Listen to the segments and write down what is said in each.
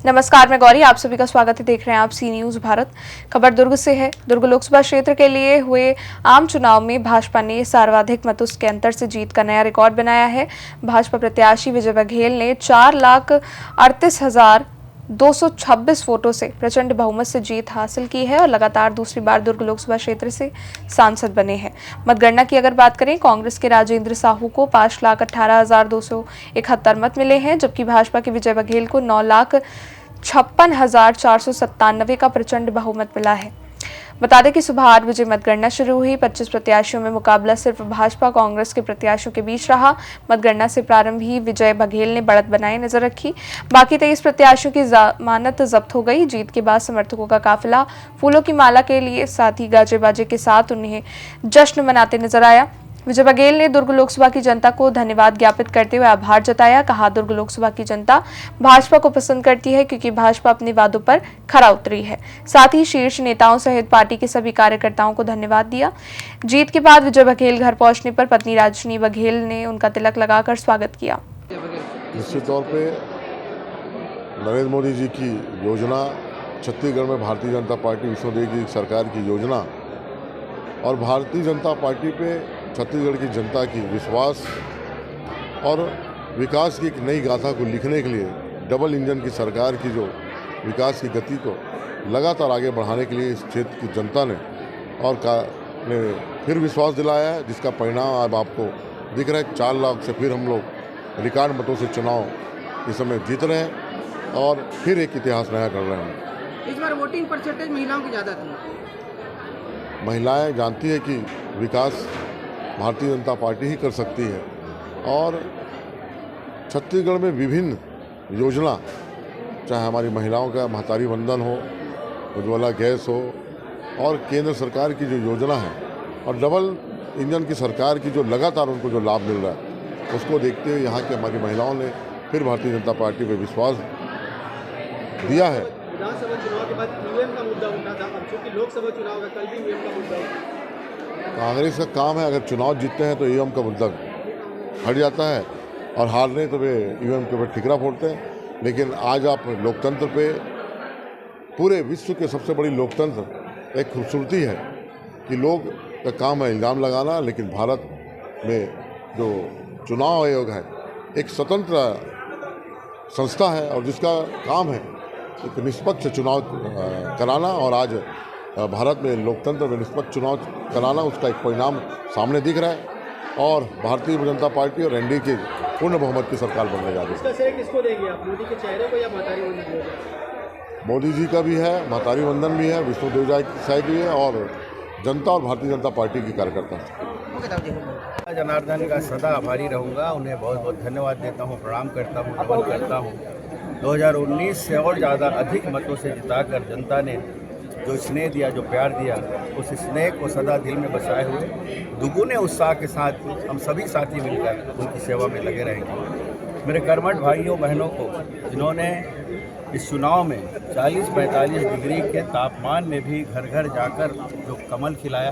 नमस्कार, मैं गौरी, आप सभी का स्वागत है। देख रहे हैं आप सी न्यूज भारत। खबर दुर्ग से है। दुर्ग लोकसभा क्षेत्र के लिए हुए आम चुनाव में भाजपा ने सर्वाधिक मतों के अंतर से जीत का नया रिकॉर्ड बनाया है। भाजपा प्रत्याशी विजय बघेल ने 4,38,226 वोटों से प्रचंड बहुमत से जीत हासिल की है और लगातार दूसरी बार दुर्ग लोकसभा क्षेत्र से सांसद बने हैं। मतगणना की अगर बात करें, कांग्रेस के राजेंद्र साहू को 5,18,271 मत मिले हैं, जबकि भाजपा के विजय बघेल को 9,56,497 का प्रचंड बहुमत मिला है। बता दें कि सुबह 8 बजे मतगणना शुरू हुई। 25 प्रत्याशियों में मुकाबला सिर्फ भाजपा कांग्रेस के प्रत्याशियों के बीच रहा। मतगणना से प्रारंभ ही विजय बघेल ने बढ़त बनाए नजर रखी। बाकी 23 प्रत्याशियों की जमानत जब्त हो गई। जीत के बाद समर्थकों का काफिला फूलों की माला के लिए साथ ही गाजे बाजे के साथ उन्हें जश्न मनाते नजर आया। विजय बघेल ने दुर्ग लोकसभा की जनता को धन्यवाद ज्ञापित करते हुए आभार जताया। कहा, दुर्ग लोकसभा की जनता भाजपा को पसंद करती है क्योंकि भाजपा अपने वादों पर खरा उतरी है। साथ ही शीर्ष नेताओं सहित पार्टी के सभी कार्यकर्ताओं को धन्यवाद दिया। जीत के बाद विजय बघेल घर पहुंचने पर पत्नी राजनी बघेल ने उनका तिलक लगाकर स्वागत किया। निश्चित तौर पे नरेंद्र मोदी जी की योजना, छत्तीसगढ़ में भारतीय जनता पार्टी विष्णुदेव की सरकार की योजना और भारतीय जनता पार्टी पे छत्तीसगढ़ की जनता की विश्वास और विकास की एक नई गाथा को लिखने के लिए डबल इंजन की सरकार की जो विकास की गति को लगातार आगे बढ़ाने के लिए इस क्षेत्र की जनता ने ने फिर विश्वास दिलाया है, जिसका परिणाम अब आपको दिख रहा है। 4 लाख से फिर हम लोग रिकॉर्ड मतों से चुनाव इस समय जीत रहे हैं और फिर एक इतिहास नया कर रहे हैं। इस बार वोटिंग परसेंटेज महिलाओं की ज़्यादा थी। महिलाएं जानती है कि विकास भारतीय जनता पार्टी ही कर सकती है और छत्तीसगढ़ में विभिन्न योजना, चाहे हमारी महिलाओं का महतारी वंदन हो, उज्ज्वला गैस हो और केंद्र सरकार की जो योजना है और डबल इंजन की सरकार की जो लगातार उनको जो लाभ मिल रहा है, उसको देखते हुए यहाँ की हमारी महिलाओं ने फिर भारतीय जनता पार्टी पर विश्वास दिया है। विधानसभा चुनाव के बाद ईवीएम का मुद्दा उठा था, अब चूंकि लोकसभा चुनाव है, कल भी ईवीएम का मुद्दा उठा। कांग्रेस का काम है, अगर चुनाव जीतते हैं तो ईवीएम का मुद्दा हट जाता है और हारने तो वे ईवीएम के ऊपर ठिकरा फोड़ते हैं। लेकिन आज आप लोकतंत्र पे, पूरे विश्व के सबसे बड़ी लोकतंत्र एक खूबसूरती है कि लोग का काम है इल्ज़ाम लगाना, लेकिन भारत में जो चुनाव आयोग है एक स्वतंत्र संस्था है और जिसका काम है एक निष्पक्ष चुनाव कराना और आज भारत में लोकतंत्र में निष्पक्ष चुनाव कराना, उसका एक परिणाम सामने दिख रहा है और भारतीय जनता पार्टी और एनडीए की पूर्ण बहुमत की सरकार बनने जा रही है। इसका श्रेय किसको देंगे आप, मोदी के चेहरे को या महतारी वंदन को? मोदी जी का भी है, महतारी वंदन भी है, विष्णुदेव साई भी है और जनता और भारतीय जनता पार्टी के कार्यकर्ता। जनार्दन का सदा आभारी रहूँगा, उन्हें बहुत बहुत धन्यवाद देता हूँ, प्रणाम करता हूँ, नमन करता हूँ। 2019 से और ज़्यादा अधिक मतों से जिताकर जनता ने जो स्नेह दिया, जो प्यार दिया, उस स्नेह को सदा दिल में बसाए हुए दुगुने उत्साह के साथ हम सभी साथी मिलकर उनकी सेवा में लगे रहेंगे। मेरे कर्मठ भाइयों बहनों को, जिन्होंने इस चुनाव में 40-45 डिग्री के तापमान में भी घर घर जाकर जो कमल खिलाया,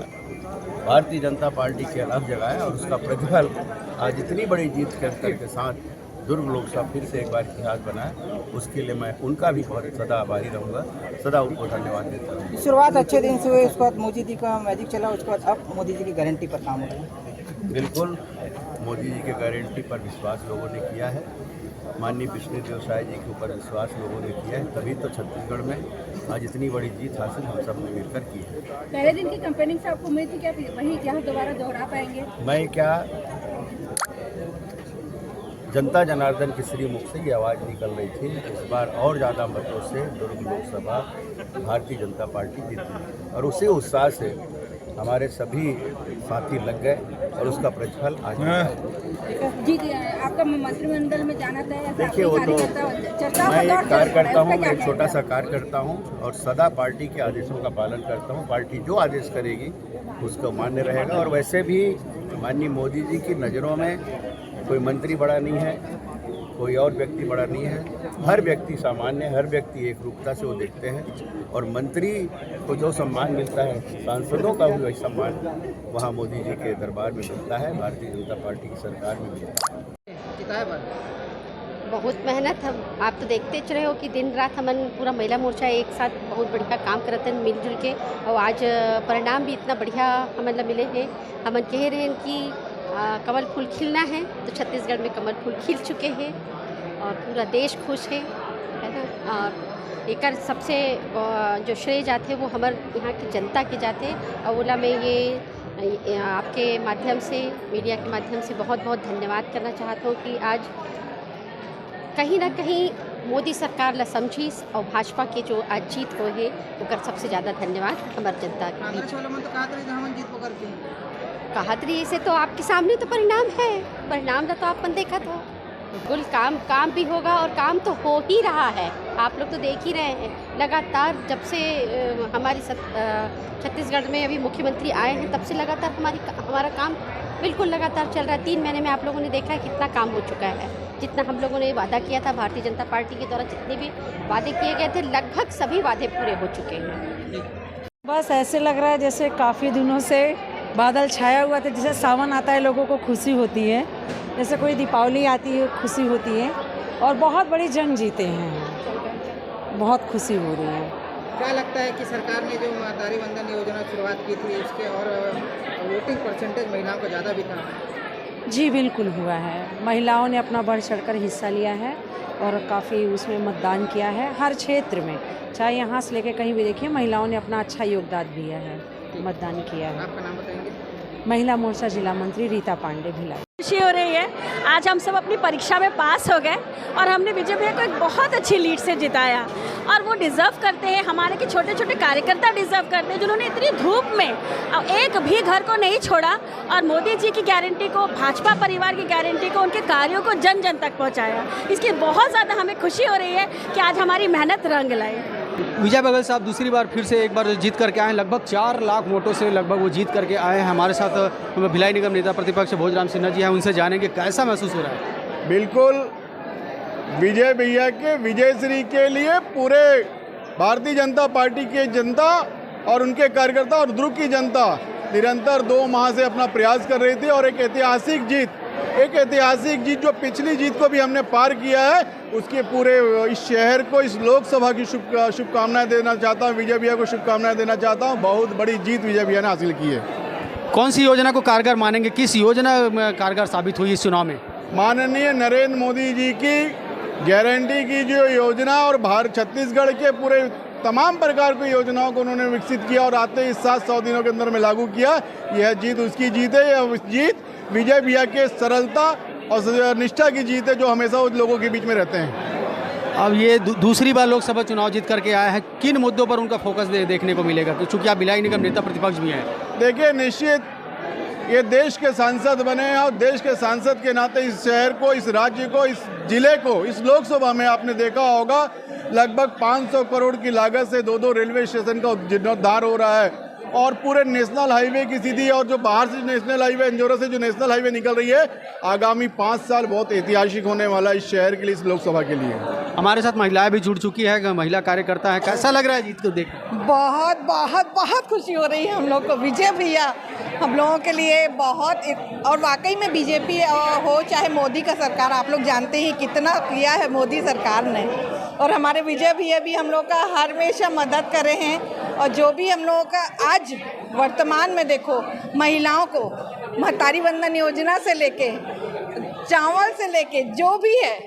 भारतीय जनता पार्टी के अलग जगाया और उसका प्रतिफल आज इतनी बड़ी जीत के अंतर के साथ दुर्ग लोकसभा फिर से एक बार इतिहास बनाया, उसके लिए मैं उनका भी बहुत सदा आभारी रहूँगा, सदा उनको धन्यवाद देता हूँ। शुरुआत अच्छे दिन से हुई, उसके बाद मोदी जी का मैजिक चला, उसके बाद अब मोदी जी की गारंटी पर काम हो रहा है। बिल्कुल, मोदी जी के गारंटी पर विश्वास लोगों ने किया है, माननीय विष्णुदेव साई जी के ऊपर विश्वास लोगों ने किया है, तभी तो छत्तीसगढ़ में आज इतनी बड़ी जीत हासिल हम सब ने मिलकर की है। पहले दिन की कैंपेनिंग से आपको उम्मीद थी कि आप वही इतिहास दोबारा दोहरा पाएंगे? मैं क्या, जनता जनार्दन की श्रीमुख से ये आवाज़ निकल रही थी, इस बार और ज़्यादा मतों से दुर्ग लोकसभा भारतीय जनता पार्टी जीती और उसी उत्साह से हमारे सभी साथी लग गए और उसका प्रतिफल आज जी। आपका मंत्रिमंडल में जाना तय है? देखिए, वो तो मैं एक कार्यकर्ता हूँ, मैं एक छोटा सा कार्यकर्ता हूँ और सदा पार्टी के आदेशों का पालन करता हूँ। पार्टी जो आदेश करेगी उसको मान्य रहेगा और वैसे भी माननीय मोदी जी की नज़रों में कोई मंत्री बड़ा नहीं है, कोई और व्यक्ति बड़ा नहीं है। हर व्यक्ति सामान्य, हर व्यक्ति एक रूपता से वो देखते हैं। और मंत्री को जो सम्मान मिलता है, सांसदों का भी वही सम्मान वहाँ मोदी जी के दरबार में मिलता है, भारतीय जनता पार्टी की सरकार में मिलता है। किताब बहुत मेहनत हम आप तो देखते च रहे हो कि दिन रात हमन पूरा महिला मोर्चा एक साथ बहुत बढ़िया काम करते हैं मिलजुल के। और आज परिणाम भी इतना बढ़िया हमन ला मिले हैं। हमन कह रहे हैं कि कमल फूल खिलना है, तो छत्तीसगढ़ में कमल फूल खिल चुके हैं और पूरा देश खुश है ना। और एक सबसे जो श्रेय जाते वो हमारे यहाँ की जनता के जाते। और ओला में ये आपके माध्यम से, मीडिया के माध्यम से बहुत बहुत धन्यवाद करना चाहता हूँ कि आज कहीं ना कहीं मोदी सरकार ला समझीस और भाजपा के जो आज जीत हो है ओकर सबसे ज़्यादा धन्यवाद हमारे जनता के कांग्रेस वाले मन तो कहते रहे हम जीत पकड़ के कहत रही से तो आपके सामने तो परिणाम है। परिणाम का तो अपन देखा था, बिल्कुल काम भी होगा और काम तो हो ही रहा है। आप लोग तो देख ही रहे हैं लगातार जब से हमारी छत्तीसगढ़ में अभी मुख्यमंत्री आए हैं तब से लगातार हमारा काम बिल्कुल लगातार चल रहा है। 3 महीने में आप लोगों ने देखा है कितना काम हो चुका है। जितना हम लोगों ने वादा किया था भारतीय जनता पार्टी के द्वारा, जितने भी वादे किए गए थे लगभग सभी वादे पूरे हो चुके हैं। बस ऐसे लग रहा है जैसे काफ़ी दिनों से बादल छाया हुआ था। जैसे सावन आता है लोगों को खुशी होती है, जैसे कोई दीपावली आती है खुशी होती है। और बहुत बड़ी जंग जीते हैं, बहुत खुशी हो रही है। क्या लगता है कि सरकार ने जो महतारी वंदन योजना शुरुआत की थी उसके और वोटिंग परसेंटेज महिलाओं का ज़्यादा भी था? जी बिल्कुल हुआ है। महिलाओं ने अपना बढ़ चढ़कर हिस्सा लिया है और काफ़ी उसमें मतदान किया है। हर क्षेत्र में, चाहे यहाँ से लेकर कहीं भी देखिए, महिलाओं ने अपना अच्छा योगदान दिया है, मतदान किया है। आपका नाम बताएंगे? महिला मोर्चा जिला मंत्री रीता पांडे भिलाई। खुशी हो रही है। आज हम सब अपनी परीक्षा में पास हो गए और हमने विजय भैया को एक बहुत अच्छी लीड से जिताया। और वो डिज़र्व करते हैं, हमारे के छोटे छोटे कार्यकर्ता डिज़र्व करते हैं जिन्होंने इतनी धूप में एक भी घर को नहीं छोड़ा और मोदी जी की गारंटी को, भाजपा परिवार की गारंटी को, उनके कार्यों को जन जन तक पहुँचाया। इसकी बहुत ज़्यादा हमें खुशी हो रही है कि आज हमारी मेहनत रंग लाई। विजय बघेल साहब दूसरी बार फिर से एक बार जीत करके आए हैं। लगभग 4 लाख वोटों से लगभग वो जीत करके आए हैं। हमारे साथ भिलाई निगम नेता प्रतिपक्ष भोजराम सिन्हा जी हैं, उनसे जानेंगे कैसा महसूस हो रहा है। बिल्कुल विजय भैया के विजय श्री के लिए पूरे भारतीय जनता पार्टी की जनता और उनके कार्यकर्ता और दुर्ग की जनता निरंतर 2 माह से अपना प्रयास कर रही थी। और एक ऐतिहासिक जीत जो पिछली जीत को भी हमने पार किया है, उसके पूरे इस शहर को, इस लोकसभा की शुभकामनाएं देना चाहता हूं। विजय भैया को शुभकामनाएं देना चाहता हूं। बहुत बड़ी जीत विजय भैया ने हासिल की है। कौन सी योजना को कारगर मानेंगे? किस योजना कारगर साबित हुई इस चुनाव में? माननीय नरेंद्र मोदी जी की गारंटी की जो योजना और छत्तीसगढ़ के पूरे तमाम प्रकार की योजनाओं को उन्होंने विकसित किया और आते ही 700 दिनों के अंदर में लागू किया। यह जीत उसकी जीत है। यह जीत विजय भैया के सरलता और निष्ठा की जीत है, जो हमेशा उन लोगों के बीच में रहते हैं। अब ये दूसरी बार लोकसभा चुनाव जीत करके आया है, किन मुद्दों पर उनका फोकस देखने को मिलेगा? क्योंकि आप भिलाई निगम नेता प्रतिपक्ष भी हैं। देखिए, निश्चित ये देश के सांसद बने हैं और देश के सांसद के नाते इस शहर को, इस राज्य को, इस जिले को, इस लोकसभा में आपने देखा होगा लगभग 500 करोड़ की लागत से 2 रेलवे स्टेशन का जीर्णोद्धार हो रहा है। और पूरे नेशनल हाईवे की सीधी और जो बाहर से नेशनल हाईवे, इंदौर से जो नेशनल हाईवे निकल रही है, आगामी 5 साल बहुत ऐतिहासिक होने वाला इस शहर के लिए, इस लोकसभा के लिए। हमारे साथ महिलाएं भी जुड़ चुकी है, महिला कार्यकर्ता है। कैसा लग रहा है जीत को देख? बहुत बहुत बहुत खुशी हो रही है हम लोग को। विजय भैया हम लोगों के लिए बहुत, और वाकई में बीजेपी हो चाहे मोदी का सरकार, आप लोग जानते हैं कितना किया है मोदी सरकार ने। और हमारे विजय भैया भी हम लोग का हमेशा मदद करे हैं। और जो भी हम लोगों का आज वर्तमान में देखो, महिलाओं को महतारी वंदन योजना से लेके, चावल से लेके, जो भी है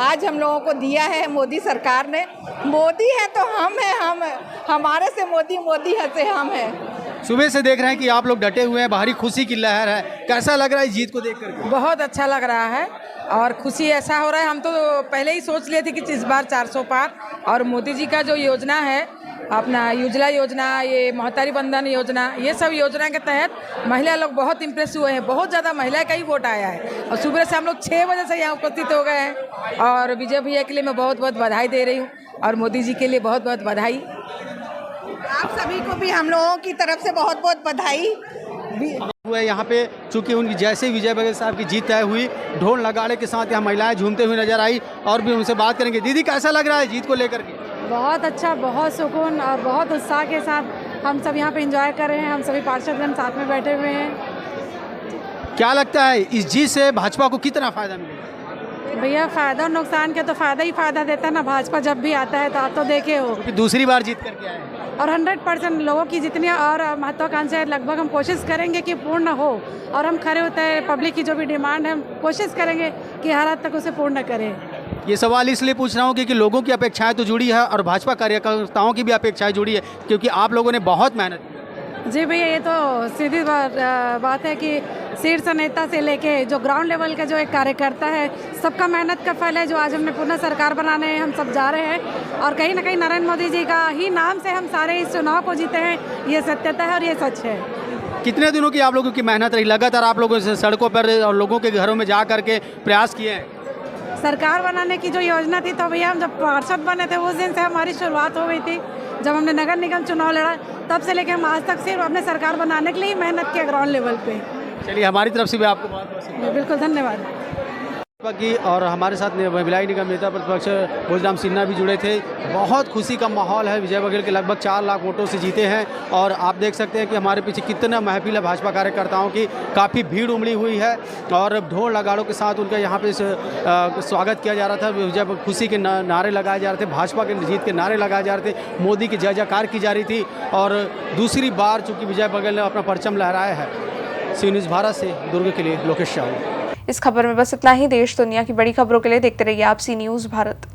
आज हम लोगों को दिया है मोदी सरकार ने। मोदी है तो हम हैं, हमारे से मोदी, मोदी है से हम हैं। सुबह से देख रहे हैं कि आप लोग डटे हुए हैं, बाहरी खुशी की लहर है। कैसा लग रहा है जीत को देख करके? बहुत अच्छा लग रहा है और खुशी ऐसा हो रहा है, हम तो पहले ही सोच लिए थे कि इस बार 400 पार। और मोदी जी का जो योजना है, अपना उज्ज्वला योजना, ये महतारी वंदन योजना, ये सब योजना के तहत महिला लोग बहुत इम्प्रेस हुए हैं। बहुत ज़्यादा महिला का ही वोट आया है और सुबह से हम लोग 6 बजे से यहाँ उपस्थित हो गए हैं। और विजय भैया के लिए मैं बहुत बहुत बधाई दे रही हूँ और मोदी जी के लिए बहुत बहुत बधाई। आप सभी को भी हम लोगों की तरफ से बहुत बहुत बधाई। हुआ यहाँ पे, चूंकि उनकी जैसे विजय बघेल साहब की जीत तय हुई, ढोल नगाड़े के साथ यहाँ महिलाएं झूमते हुए नजर आई और भी उनसे बात करेंगे। दीदी कैसा लग रहा है जीत को लेकर के? बहुत अच्छा, बहुत सुकून और बहुत उत्साह के साथ हम सब यहाँ पे एंजॉय कर रहे हैं। हम सभी पार्षदगण साथ में बैठे हुए हैं। क्या लगता है इस जीत से भाजपा को कितना फायदा मिलेगा? भैया फायदा और नुकसान के तो फायदा ही फायदा देता है ना। भाजपा जब भी आता है तो आप तो देखे हो क्योंकि दूसरी बार जीत करके आए हैं और 100% लोगों की जितनी और महत्वाकांक्षाएं लगभग हम कोशिश करेंगे कि पूर्ण हो और हम खड़े होते हैं। पब्लिक की जो भी डिमांड है हम कोशिश करेंगे कि हर हद तक उसे पूर्ण करें। ये सवाल इसलिए पूछ रहा हूँ क्योंकि लोगों की अपेक्षाएं तो जुड़ी है और भाजपा कार्यकर्ताओं की भी अपेक्षाएं जुड़ी है, क्योंकि आप लोगों ने बहुत मेहनत की। जी भैया, ये तो सीधी बात है कि शीर्ष नेता से लेके जो ग्राउंड लेवल का जो एक कार्यकर्ता है, सबका मेहनत का फल है जो आज हमने पुनः सरकार बनाने हम सब जा रहे हैं। और कहीं ना कहीं नरेंद्र मोदी जी का ही नाम से हम सारे इस चुनाव को जीते हैं, ये सत्यता है और ये सच है। कितने दिनों की आप लोगों की मेहनत रही? लगातार आप लोगों से सड़कों पर और लोगों के घरों में जा करके प्रयास किए हैं। सरकार बनाने की जो योजना थी तो भैया हम जब पार्षद बने थे उस दिन से हमारी शुरुआत हो गई थी। जब हमने नगर निगम चुनाव लड़ा तब से लेकर हम आज तक सिर्फ अपने सरकार बनाने के लिए मेहनत किया ग्राउंड लेवल पे। चलिए, हमारी तरफ से भी आपको बहुत बहुत शुक्रिया। बिल्कुल, धन्यवाद। की और हमारे साथ भिलाई निगम नेता प्रतिपक्ष भोजराम सिन्हा भी जुड़े थे। बहुत खुशी का माहौल है। विजय बघेल के लगभग 4 लाख वोटों से जीते हैं और आप देख सकते हैं कि हमारे पीछे कितना महफिल है भाजपा कार्यकर्ताओं की। काफ़ी भीड़ उमड़ी हुई है और ढोल नगाड़ों के साथ उनका यहाँ पे स्वागत किया जा रहा था। विजय खुशी के नारे लगाए जा रहे थे, भाजपा के जीत के नारे लगाए जा रहे थे, मोदी की जय जयकार की जा रही थी। और दूसरी बार चूँकि विजय बघेल ने अपना परचम लहराया है। सी न्यूज़ भारत से दुर्ग के लिए लोकेश शाह। इस खबर में बस इतना ही। देश दुनिया की बड़ी खबरों के लिए देखते रहिए आप सी न्यूज़ भारत।